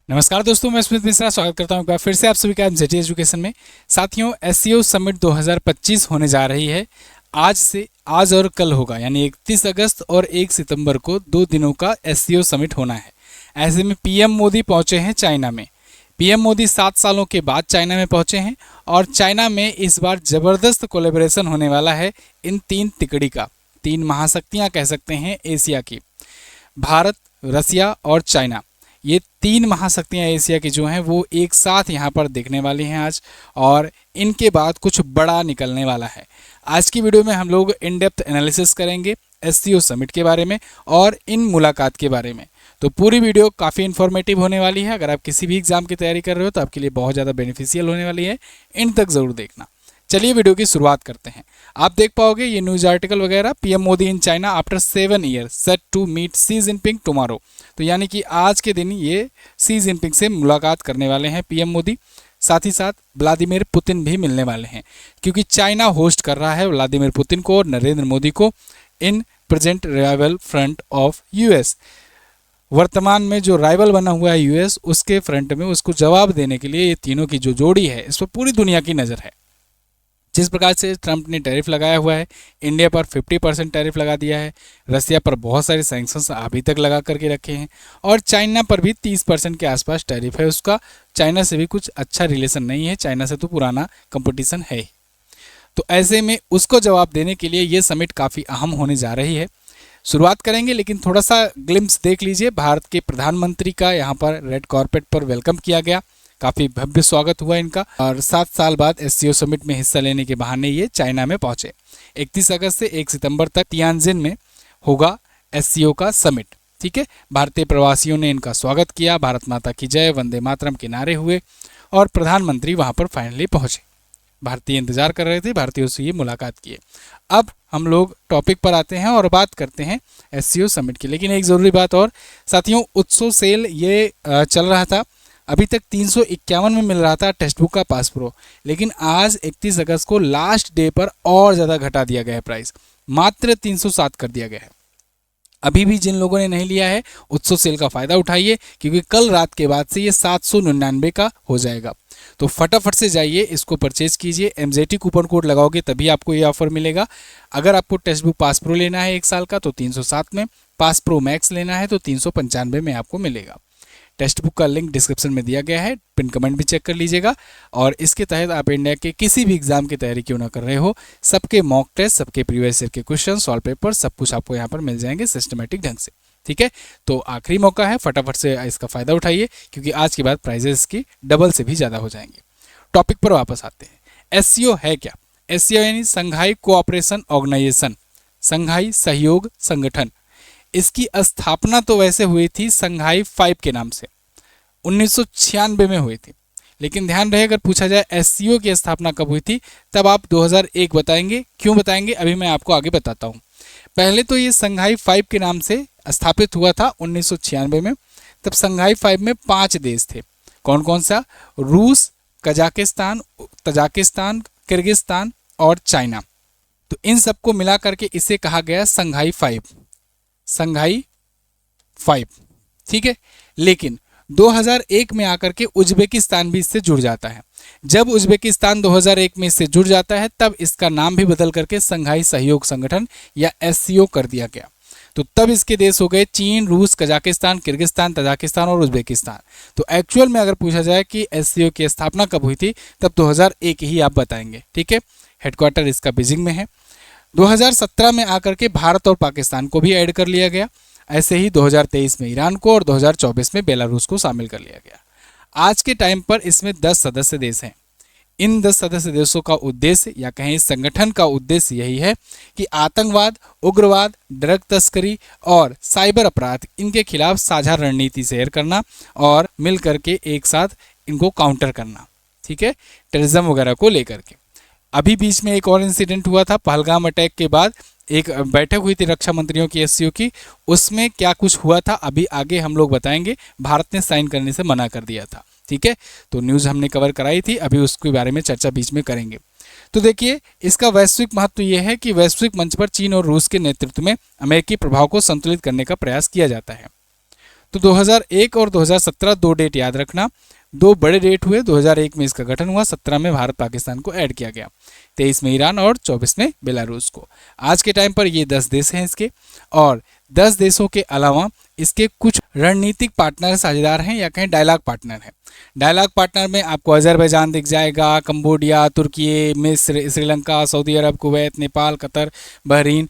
नमस्कार दोस्तों, मैं स्मित मिश्रा स्वागत करता हूं एक बार फिर से आप सभी का एमजेटी एजुकेशन में। साथियों, एससीओ समिट 2025 होने जा रही है। आज और कल होगा, यानी 31 अगस्त और 1 सितंबर को 2 दिनों का एससीओ समिट होना है। ऐसे में पीएम मोदी पहुंचे हैं चाइना में। पीएम मोदी 7 सालों के बाद चाइना में पहुंचे हैं और चाइना में इस बार जबरदस्त कोलैबोरेशन होने वाला है इन 3 तिकड़ी का। 3 महाशक्तियां कह सकते हैं एशिया की, भारत, रसिया और चाइना। ये 3 महाशक्तियां एशिया की जो हैं वो एक साथ यहाँ पर देखने वाली हैं आज, और इनके बाद कुछ बड़ा निकलने वाला है। आज की वीडियो में हम लोग इन डेप्थ एनालिसिस करेंगे एससीओ समिट के बारे में और इन मुलाकात के बारे में। तो पूरी वीडियो काफ़ी इन्फॉर्मेटिव होने वाली है। अगर आप किसी भी एग्जाम की तैयारी कर रहे हो तो आपके लिए बहुत ज़्यादा बेनिफिशियल होने वाली है, इन तक ज़रूर देखना। चलिए वीडियो की शुरुआत करते हैं। आप देख पाओगे ये न्यूज आर्टिकल वगैरह, PM Modi in China after 7 year set to meet Xi Jinping tomorrow. तो यानी कि आज के दिन ये शी जिनपिंग से मुलाकात करने वाले हैं पीएम मोदी। साथ ही साथ व्लादिमीर पुतिन भी मिलने वाले हैं, क्योंकि चाइना होस्ट कर रहा है व्लादिमीर पुतिन को और नरेंद्र मोदी को in present rival front of US. वर्तमान में जो राइवल बना हुआ है यूएस, उसके फ्रंट में उसको जवाब देने के लिए ये तीनों की जो जोड़ी है, इस पर पूरी दुनिया की नज़र है। जिस प्रकार से ट्रंप ने टैरिफ लगाया हुआ है, इंडिया पर 50% टैरिफ लगा दिया है, रसिया पर बहुत सारे सैंक्शंस अभी तक लगा करके रखे हैं, और चाइना पर भी 30% के आसपास टैरिफ है उसका। चाइना से भी कुछ अच्छा रिलेशन नहीं है, चाइना से तो पुराना कंपटीशन है ही। तो ऐसे में उसको जवाब देने के लिए ये समिट काफ़ी अहम होने जा रही है। शुरुआत करेंगे, लेकिन थोड़ा सा ग्लिम्स देख लीजिए। भारत के प्रधानमंत्री का यहाँ पर रेड कॉर्पेट पर वेलकम किया गया, काफ़ी भव्य स्वागत हुआ इनका, और 7 साल बाद एससीओ समिट में हिस्सा लेने के बहाने ये चाइना में पहुंचे। 31 अगस्त से 1 सितंबर तक तियानजिन में होगा एससीओ का समिट। ठीक है, भारतीय प्रवासियों ने इनका स्वागत किया, भारत माता की जय, वंदे मातरम के नारे हुए और प्रधानमंत्री वहां पर फाइनली पहुंचे। भारतीय इंतजार कर रहे थे, भारतीयों से ये मुलाकात किए। अब हम लोग टॉपिक पर आते हैं और बात करते हैं एससीओ समिट की। लेकिन एक ज़रूरी बात और साथियों, उत्सव सेल ये चल रहा था। अभी तक 351 में मिल रहा था टेक्स्ट बुक का पास प्रो, लेकिन आज 31 अगस्त को लास्ट डे पर और ज़्यादा घटा दिया गया है प्राइस, मात्र 307 कर दिया गया है। अभी भी जिन लोगों ने नहीं लिया है, उत्सव सेल का फ़ायदा उठाइए, क्योंकि कल रात के बाद से ये 799 का हो जाएगा। तो फटाफट से जाइए, इसको परचेज कीजिए। एमजेटी कूपन कोड लगाओगे तभी आपको ये ऑफर मिलेगा। अगर आपको टेक्स्ट बुक पास प्रो लेना है 1 साल का तो 307 में, पास प्रो मैक्स लेना है तो 395 में आपको मिलेगा। टेक्स्ट बुक का लिंक डिस्क्रिप्शन में दिया गया है, पिन कमेंट भी चेक कर लीजिएगा। और इसके तहत आप इंडिया के किसी भी एग्जाम की तैयारी क्यों ना कर रहे हो, सबके मॉक टेस्ट, सबके प्रीवियस ईयर के क्वेश्चन, सॉल्व पेपर, सब कुछ आपको यहाँ पर मिल जाएंगे सिस्टमेटिक ढंग से। ठीक है, तो आखिरी मौका है, फटाफट से इसका फ़ायदा उठाइए, क्योंकि आज के बाद प्राइजेस की डबल से भी ज़्यादा हो जाएंगे। टॉपिक पर वापस आते हैं। एससीओ है क्या? एससीओ यानी संघाई कोऑपरेशन ऑर्गेनाइजेशन, संघाई सहयोग संगठन। इसकी स्थापना तो वैसे हुई थी संघाई 5 के नाम से, 1996 में हुई थी। लेकिन ध्यान रहे, अगर पूछा जाए एससीओ की स्थापना कब हुई थी, तब आप 2001 बताएंगे। क्यों बताएंगे, अभी मैं आपको आगे बताता हूँ। पहले तो ये संघाई 5 के नाम से स्थापित हुआ था 1996 में। तब संघाई 5 में 5 देश थे। कौन कौन सा? रूस, कजाकिस्तान, तजाकिस्तान, किर्गिस्तान और चाइना। तो इन सबको मिला करके इसे कहा गया संघाई 5, संघाई 5। ठीक है, लेकिन 2001 में आकर के उज्बेकिस्तान भी इससे जुड़ जाता है। जब उज्बेकिस्तान 2001 में इससे जुड़ जाता है, तब इसका नाम भी बदल करके संघाई सहयोग संगठन या एससीओ कर दिया गया। तो तब इसके देश हो गए चीन, रूस, कजाकिस्तान, किर्गिस्तान, तजाकिस्तान और उज्बेकिस्तान। तो एक्चुअल में अगर पूछा जाए कि एससीओ की स्थापना कब हुई थी, तब 2001 ही आप बताएंगे। ठीक है, हेडक्वार्टर इसका बीजिंग में है। 2017 में आकर के भारत और पाकिस्तान को भी ऐड कर लिया गया। ऐसे ही 2023 में ईरान को और 2024 में बेलारूस को शामिल कर लिया गया। आज के टाइम पर इसमें 10 सदस्य देश हैं। इन 10 सदस्य देशों का उद्देश्य, या कहें इस संगठन का उद्देश्य यही है कि आतंकवाद, उग्रवाद, ड्रग तस्करी और साइबर अपराध, इनके खिलाफ साझा रणनीति शेयर करना और मिल करके एक साथ इनको काउंटर करना। ठीक है, टेररिज्म वगैरह को लेकर के। अभी बीच में एक और इंसिडेंट हुआ था, पहलगाम अटैक के बाद एक बैठक हुई थी रक्षा मंत्रियों की एससीओ की। उसमें क्या कुछ हुआ था अभी आगे हम लोग बताएंगे। भारत ने साइन करने से मना कर दिया था। ठीक है, तो न्यूज़ हमने कवर कराई थी, अभी उसके बारे में चर्चा बीच में करेंगे। तो देखिए, इसका वैश्विक महत्व यह है कि वैश्विक मंच पर चीन और रूस के नेतृत्व में अमेरिकी प्रभाव को संतुलित करने का प्रयास किया जाता है। तो 2001 और 2017 दो डेट याद रखना, दो बड़े डेट हुए। 2001 में इसका गठन हुआ, 17 में भारत पाकिस्तान को ऐड किया गया, 23 में ईरान और 24 में बेलारूस को। आज के टाइम पर ये 10 देश हैं इसके, और 10 देशों के अलावा इसके कुछ रणनीतिक पार्टनर साझेदार हैं या कहें डायलॉग पार्टनर हैं। डायलॉग पार्टनर में आपको अजरबैजान दिख जाएगा, कंबोडिया, तुर्की, मिस्र, Sri Lanka, Saudi Arab, Kuwait, Nepal, Qatar, Bahrain,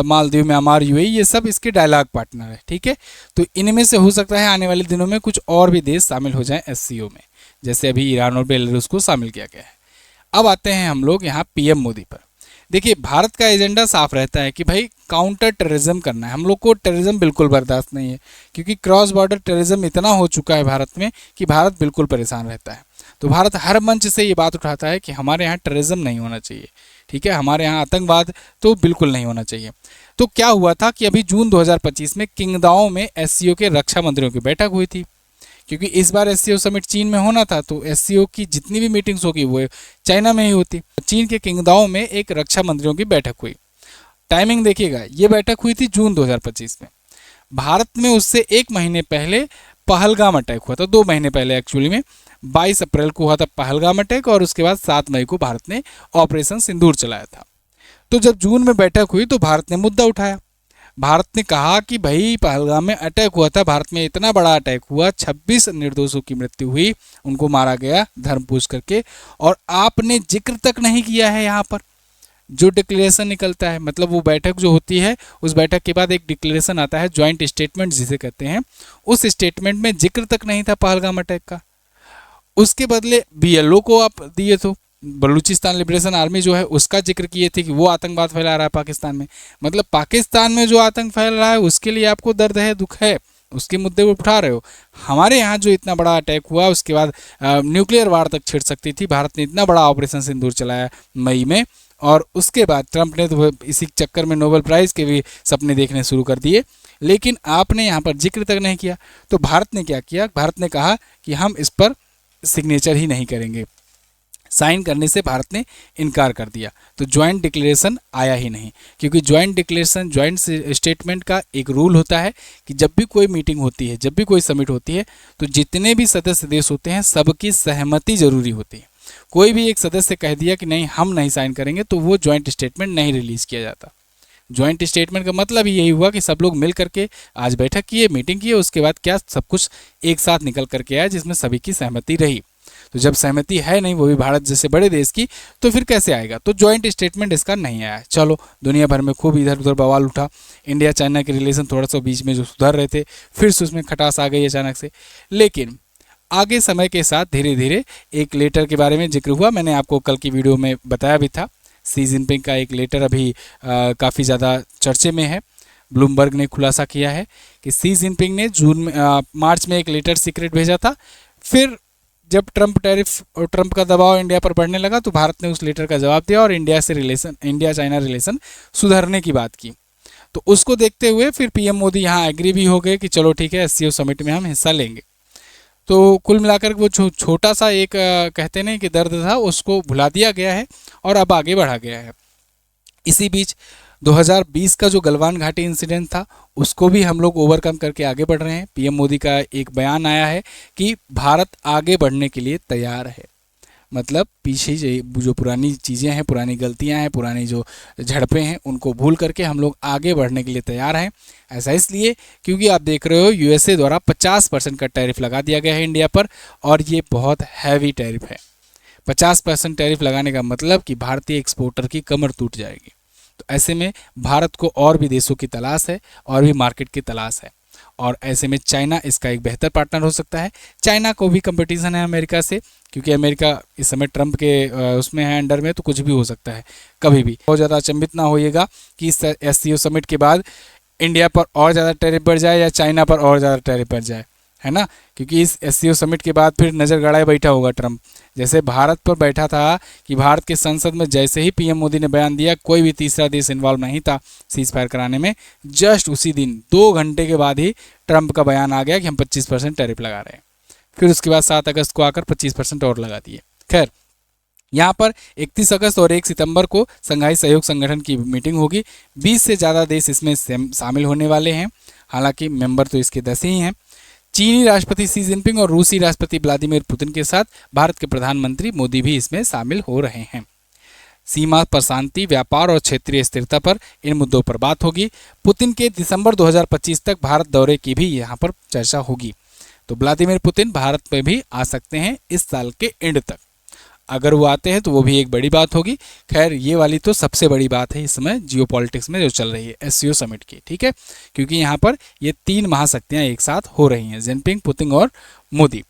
Maldives, Myanmar, UAE, ये सब इसके डायलॉग पार्टनर है। ठीक है, तो इनमें से हो सकता है आने वाले दिनों में कुछ और भी देश शामिल हो जाएं एससीओ में, जैसे अभी ईरान और बेलारूस को शामिल किया गया है। अब आते हैं हम लोग यहाँ पीएम मोदी पर। देखिए, भारत का एजेंडा साफ रहता है कि भाई काउंटर टेररिज्म करना है। हम लोग को टेररिज्म बिल्कुल बर्दाश्त नहीं है, क्योंकि क्रॉस बॉर्डर टेररिज्म इतना हो चुका है भारत में कि भारत बिल्कुल परेशान रहता है। तो भारत हर मंच से ये बात उठाता है कि हमारे यहाँ टेररिज्म नहीं होना चाहिए। ठीक है, हमारे यहाँ आतंकवाद तो बिल्कुल नहीं होना चाहिए। तो क्या हुआ था कि अभी जून 2025 में किंगदाओ में एससीओ के रक्षा मंत्रियों की बैठक हुई थी, क्योंकि इस बार एससीओ समिट चीन में होना था, तो एससीओ की जितनी भी मीटिंग्स होगी वो चाइना में ही होती। चीन के किंगदाओ में एक रक्षा मंत्रियों की बैठक हुई। टाइमिंग देखिएगा, ये बैठक हुई थी जून 2025 में। भारत में उससे एक महीने पहले पहलगाम अटैक हुआ था, 2 महीने पहले एक्चुअली में 22 अप्रैल को हुआ था पहलगाम अटैक, और उसके बाद 7 मई को भारत ने ऑपरेशन सिंदूर चलाया था। तो जब जून में बैठक हुई तो भारत ने मुद्दा उठाया। भारत ने कहा कि भाई पहलगाम में अटैक हुआ था, भारत में इतना बड़ा अटैक हुआ, 26 निर्दोषों की मृत्यु हुई, उनको मारा गया धर्म पूछ करके, और आपने जिक्र तक नहीं किया है। यहाँ पर जो डिक्लेरेशन निकलता है, मतलब वो बैठक जो होती है, उस बैठक के बाद एक डिक्लेरेशन आता है, ज्वाइंट स्टेटमेंट जिसे कहते हैं, उस स्टेटमेंट में जिक्र तक नहीं था पहलगाम अटैक का। उसके बदले बीएलओ को आप दिए, तो बलूचिस्तान लिबरेशन आर्मी जो है उसका जिक्र किए थे कि वो आतंकवाद फैला रहा है पाकिस्तान में। मतलब पाकिस्तान में जो आतंक फैल रहा है उसके लिए आपको दर्द है, दुख है, उसके मुद्दे को उठा रहे हो। हमारे यहाँ जो इतना बड़ा अटैक हुआ, उसके बाद न्यूक्लियर वार तक छिड़ सकती थी, भारत ने इतना बड़ा ऑपरेशन सिंदूर चलाया मई में, और उसके बाद ट्रंप ने तो इसी चक्कर में नोबेल प्राइज़ के भी सपने देखने शुरू कर दिए, लेकिन आपने यहाँ पर जिक्र तक नहीं किया। तो भारत ने क्या किया, भारत ने कहा कि हम इस पर सिग्नेचर ही नहीं करेंगे, साइन करने से भारत ने इनकार कर दिया। तो ज्वाइंट डिक्लेरेशन आया ही नहीं, क्योंकि ज्वाइंट डिक्लेरेशन, ज्वाइंट स्टेटमेंट का एक रूल होता है कि जब भी कोई मीटिंग होती है, जब भी कोई समिट होती है, तो जितने भी सदस्य देश होते हैं सबकी सहमति जरूरी होती है। कोई भी एक सदस्य कह दिया कि नहीं हम नहीं साइन करेंगे, तो वो ज्वाइंट स्टेटमेंट नहीं रिलीज किया जाता। ज्वाइंट स्टेटमेंट का मतलब ही यही हुआ कि सब लोग मिल करके आज बैठक किए, मीटिंग किए, उसके बाद क्या सब कुछ एक साथ निकल करके आया जिसमें सभी की सहमति रही। तो जब सहमति है नहीं, वो भी भारत जैसे बड़े देश की, तो फिर कैसे आएगा। तो ज्वाइंट स्टेटमेंट इसका नहीं आया। चलो, दुनिया भर में खूब इधर उधर बवाल उठा। इंडिया चाइना के रिलेशन थोड़ा सा बीच में जो सुधर रहे थे, फिर से उसमें खटास आ गई अचानक से। लेकिन आगे समय के साथ धीरे धीरे एक लेटर के बारे में जिक्र हुआ। मैंने आपको कल की वीडियो में बताया भी था, शी जिनपिंग का एक लेटर अभी काफ़ी ज़्यादा चर्चे में है। ब्लूमबर्ग ने खुलासा किया है कि शी जिनपिंग ने मार्च में एक लेटर सीक्रेट भेजा था। फिर जब ट्रंप टैरिफ और ट्रंप का दबाव इंडिया पर बढ़ने लगा, तो भारत ने उस लेटर का जवाब दिया और इंडिया चाइना रिलेशन सुधारने की बात की। तो उसको देखते हुए फिर पीएम मोदी यहाँ एग्री भी हो गए कि चलो ठीक है, एससीओ समिट में हम हिस्सा लेंगे। तो कुल मिलाकर वो छोटा सा एक कहते नहीं कि दर्द था, उसको भुला दिया गया है और अब आगे बढ़ा गया है। इसी बीच 2020 का जो गलवान घाटी इंसिडेंट था, उसको भी हम लोग ओवरकम करके आगे बढ़ रहे हैं। पीएम मोदी का एक बयान आया है कि भारत आगे बढ़ने के लिए तैयार है। मतलब पीछे जो पुरानी चीज़ें हैं, पुरानी गलतियां हैं, पुरानी जो झड़पें हैं, उनको भूल करके हम लोग आगे बढ़ने के लिए तैयार हैं। ऐसा इसलिए क्योंकि आप देख रहे हो यूएसए द्वारा 50% का टैरिफ लगा दिया गया है इंडिया पर, और ये बहुत हैवी टैरिफ है। 50% टैरिफ लगाने का मतलब कि भारतीय एक्सपोर्टर की कमर टूट जाएगी। तो ऐसे में भारत को और भी देशों की तलाश है, और भी मार्केट की तलाश है, और ऐसे में चाइना इसका एक बेहतर पार्टनर हो सकता है। चाइना को भी कंपटीशन है अमेरिका से, क्योंकि अमेरिका इस समय ट्रंप के उसमें है, अंडर में, तो कुछ भी हो सकता है कभी भी। बहुत ज़्यादा अचंभित ना होइएगा कि इस एससीओ समिट के बाद इंडिया पर और ज़्यादा टैरिफ बढ़ जाए या चाइना पर और ज़्यादा टैरिफ बढ़ जाए, है ना। क्योंकि इस एससीओ समिट के बाद फिर नज़र गड़ाए बैठा होगा ट्रंप, जैसे भारत पर बैठा था कि भारत के संसद में जैसे ही पीएम मोदी ने बयान दिया, कोई भी तीसरा देश इन्वॉल्व नहीं था सीज फायर कराने में। जस्ट उसी दिन 2 घंटे के बाद ही ट्रंप का बयान आ गया कि हम 25% टैरिफ लगा रहे हैं। फिर उसके बाद 7 अगस्त को आकर 25% और लगा दिए। खैर, यहाँ पर 31 अगस्त और 1 सितंबर को संघाई सहयोग संगठन की मीटिंग होगी। 20 से ज़्यादा देश इसमें शामिल होने वाले हैं, हालांकि मेंबर तो इसके 10 ही हैं। चीनी राष्ट्रपति शी जिनपिंग और रूसी राष्ट्रपति व्लादिमीर पुतिन के साथ भारत के प्रधानमंत्री मोदी भी इसमें शामिल हो रहे हैं। सीमा पर शांति, व्यापार और क्षेत्रीय स्थिरता पर इन मुद्दों पर बात होगी। पुतिन के दिसंबर 2025 तक भारत दौरे की भी यहाँ पर चर्चा होगी। तो व्लादिमीर पुतिन भारत में भी आ सकते हैं इस साल के एंड तक। अगर वो आते हैं तो वो भी एक बड़ी बात होगी। खैर ये वाली तो सबसे बड़ी बात है इस समय जियोपॉलिटिक्स में जो चल रही है एससीओ समिट की, ठीक है, क्योंकि यहाँ पर ये 3 महाशक्तियाँ एक साथ हो रही हैं, जिनपिंग, पुतिन और मोदी।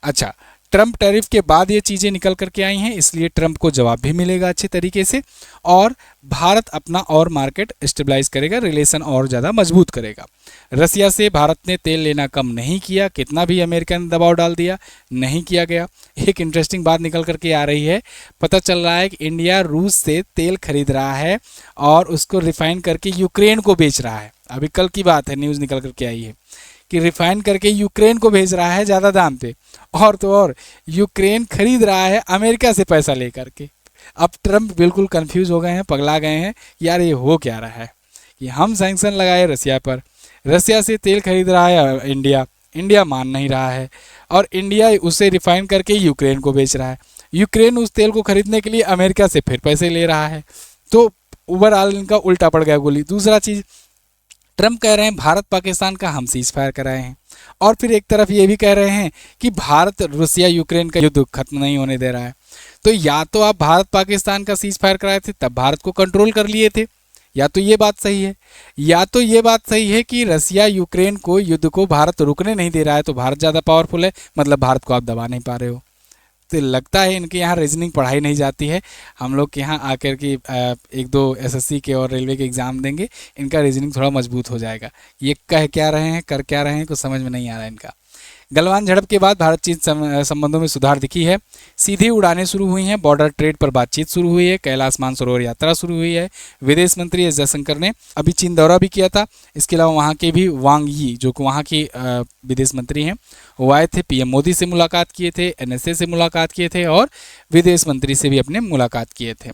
अच्छा, ट्रंप टैरिफ के बाद ये चीज़ें निकल करके आई हैं, इसलिए ट्रंप को जवाब भी मिलेगा अच्छे तरीके से, और भारत अपना और मार्केट स्टेबलाइज करेगा, रिलेशन और ज़्यादा मजबूत करेगा। रसिया से भारत ने तेल लेना कम नहीं किया, कितना भी अमेरिका ने दबाव डाल दिया, नहीं किया गया। एक इंटरेस्टिंग बात निकल करके आ रही है, पता चल रहा है कि इंडिया रूस से तेल खरीद रहा है और उसको रिफाइन करके यूक्रेन को बेच रहा है। अभी कल की बात है, न्यूज़ निकल करके आई है कि रिफाइन करके यूक्रेन को भेज रहा है ज़्यादा दाम पे, और तो और यूक्रेन खरीद रहा है अमेरिका से पैसा लेकर के। अब ट्रंप बिल्कुल कंफ्यूज हो गए हैं, पगला गए हैं, यार ये हो क्या रहा है कि हम सैंक्शन लगाए रसिया पर, रसिया से तेल खरीद रहा है इंडिया मान नहीं रहा है, और इंडिया उसे रिफाइन करके यूक्रेन को बेच रहा है, यूक्रेन उस तेल को खरीदने के लिए अमेरिका से फिर पैसे ले रहा है। तो ओवरऑल इनका उल्टा पड़ गया गोली। दूसरा चीज़, ट्रंप कह रहे हैं भारत पाकिस्तान का हम सीज फायर कराए हैं, और फिर एक तरफ ये भी कह रहे हैं कि भारत रुसिया यूक्रेन का युद्ध खत्म नहीं होने दे रहा है। तो या तो आप भारत पाकिस्तान का सीज फायर कराए थे तब भारत को कंट्रोल कर लिए थे, या तो ये बात सही है, या तो ये बात सही है कि रसिया यूक्रेन को युद्ध को भारत रुकने नहीं दे रहा है, तो भारत ज़्यादा पावरफुल है, मतलब भारत को आप दबा नहीं पा रहे हो। तो लगता है इनके यहाँ रीजनिंग पढ़ाई नहीं जाती है। हम लोग के यहाँ आकर के 1-2 एसएससी के और रेलवे के एग्ज़ाम देंगे, इनका रीजनिंग थोड़ा मजबूत हो जाएगा। ये कह क्या रहे हैं, कर क्या रहे हैं, कुछ समझ में नहीं आ रहा है इनका। गलवान झड़प के बाद भारत चीन संबंधों में सुधार दिखी है, सीधी उड़ानें शुरू हुई हैं, बॉर्डर ट्रेड पर बातचीत शुरू हुई है, कैलाश मानसरोवर यात्रा शुरू हुई है। विदेश मंत्री एस जयशंकर ने अभी चीन दौरा भी किया था। इसके अलावा वहाँ के भी वांग यी जो कि वहाँ की विदेश मंत्री हैं, वो आए थे, पीएम मोदी से मुलाकात किए थे, एनएसए से मुलाकात किए थे, और विदेश मंत्री से भी अपने मुलाकात किए थे।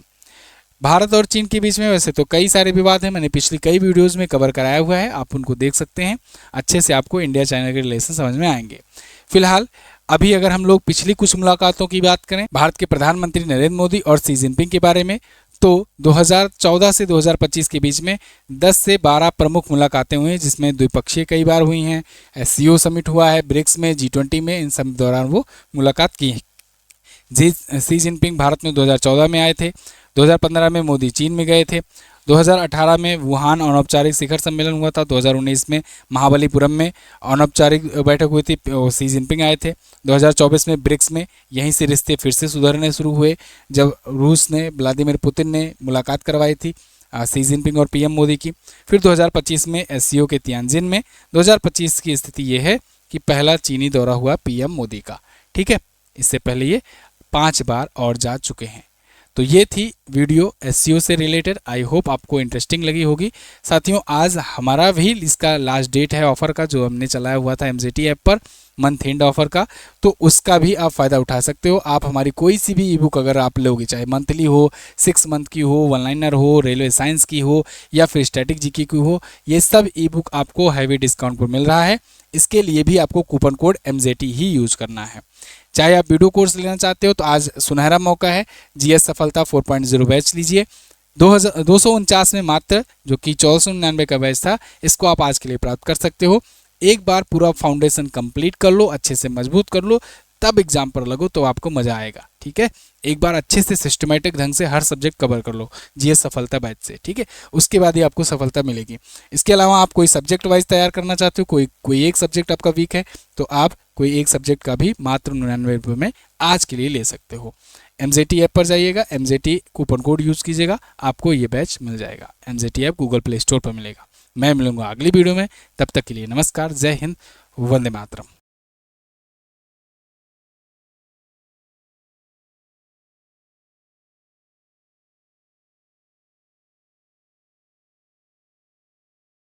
भारत और चीन के बीच में वैसे तो कई सारे विवाद हैं, मैंने पिछली कई वीडियोस में कवर कराया हुआ है, आप उनको देख सकते हैं, अच्छे से आपको इंडिया चाइना के रिलेशन समझ में आएंगे। फिलहाल अभी अगर हम लोग पिछली कुछ मुलाकातों की बात करें भारत के प्रधानमंत्री नरेंद्र मोदी और शी जिनपिंग के बारे में, तो 2014 से 2025 के बीच में 10 से 12 प्रमुख मुलाकातें हुई हैं, जिसमें द्विपक्षीय कई बार हुई हैं, एससीओ समिट हुआ है, ब्रिक्स में, G20 में, इन सब दौरान वो मुलाकात की है। शी जिनपिंग भारत में 2014 में आए थे, 2015 में मोदी चीन में गए थे, 2018 में वुहान अनौपचारिक शिखर सम्मेलन हुआ था, 2019 में महाबलीपुरम में अनौपचारिक बैठक हुई थी, शी जिनपिंग आए थे, 2024 में ब्रिक्स में यहीं से रिश्ते फिर से सुधरने शुरू हुए जब रूस ने व्लादिमीर पुतिन ने मुलाकात करवाई थी शी जिनपिंग और पीएम मोदी की। फिर 2025 में एससीओ के तियानजिन में। 2025 की स्थिति ये है कि पहला चीनी दौरा हुआ पीएम मोदी का, ठीक है, इससे पहले ये 5 बार और जा चुके हैं। तो ये थी वीडियो एससीओ से रिलेटेड, आई होप आपको इंटरेस्टिंग लगी होगी। साथियों आज हमारा भी इसका लास्ट डेट है ऑफ़र का, जो हमने चलाया हुआ था MJT app per month and offer का, तो उसका भी आप फ़ायदा उठा सकते हो। आप हमारी कोई सी भी ई बुक अगर आप लोगे, चाहे मंथली हो, 6 मंथ की हो, 1 लाइनर हो, रेलवे साइंस की हो, या फिर स्टैटिक जीके की हो, ये सब ई बुक आपको हैवी डिस्काउंट पर मिल रहा है। इसके लिए भी आपको कूपन कोड MZT ही यूज़ करना है। चाहे आप वीडियो कोर्स लेना चाहते हो तो आज सुनहरा मौका है, जीएस सफलता 4.0 बैच लीजिए। 249 में मात्र, जो कि 1499 का बैच था, इसको आप आज के लिए प्राप्त कर सकते हो। एक बार पूरा फाउंडेशन कंप्लीट कर लो, अच्छे से मजबूत कर लो, तब एग्जाम पर लगो तो आपको मज़ा आएगा, ठीक है। एक बार अच्छे से सिस्टमेटिक ढंग से हर सब्जेक्ट कवर कर लो जीएस सफलता बैच से, ठीक है, उसके बाद ही आपको सफलता मिलेगी। इसके अलावा आप कोई सब्जेक्ट वाइज तैयार करना चाहते हो, कोई एक सब्जेक्ट आपका वीक है, तो आप कोई एक सब्जेक्ट का भी मात्र 99 रुपये में आज के लिए ले सकते हो। MZT ऐप पर जाइएगा, MZT कूपन कोड यूज़ कीजिएगा, आपको ये बैच मिल जाएगा। MZT app Google play store पर मिलेगा। मैं मिलूंगा अगली वीडियो में, तब तक के लिए नमस्कार, जय हिंद, वंदे मातरम।